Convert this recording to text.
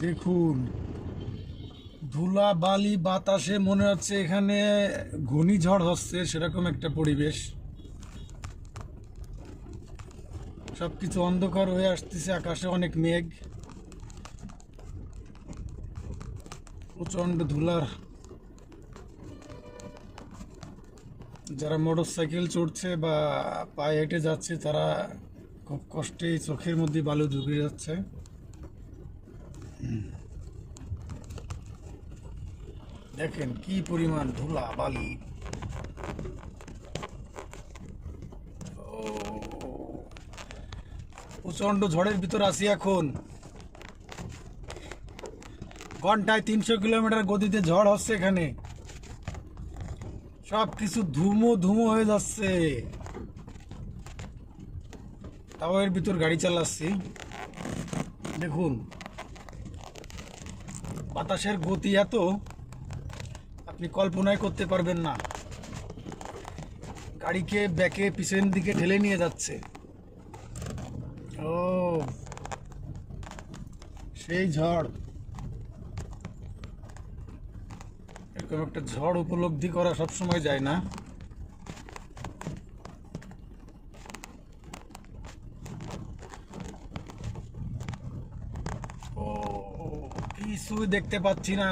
দেখুন, ধুলা বালি বাতাসে মনে হচ্ছে এখানে ঘূর্ণিঝড় হচ্ছে, সেরকম একটা পরিবেশ। সবকিছু অন্ধকার হয়ে আসতেছে, আকাশে অনেক মেঘ, প্রচন্ড ধুলার। যারা মোটর সাইকেল চড়ছে বা পায়ে হেঁটে যাচ্ছে তারা খুব কষ্টেই চোখের মধ্যে বালু ঢুকে যাচ্ছে। দেখেন কি পরিমাণ ধুলা বালি। প্রচন্ড ঝড়ের ভিতর আছি এখন। ঘন্টায় 300 কিলোমিটার গতিতে ঝড় হচ্ছে এখানে। সব কিছু ধুমো ধুমো হয়ে যাচ্ছে, তাও এর ভিতর গাড়ি চালাচ্ছি। দেখুন, বাতাসের গতি এত, আপনি কল্পনাই করতে পারবেন না। গাড়িকে ব্যাকে পিছনের দিকে ঠেলে নিয়ে যাচ্ছে। ও, সেই ঝড়। এরকম একটা ঝড় উপলব্ধি করা সবসময় যায় না। ও, কিছুই দেখতে পাচ্ছি না।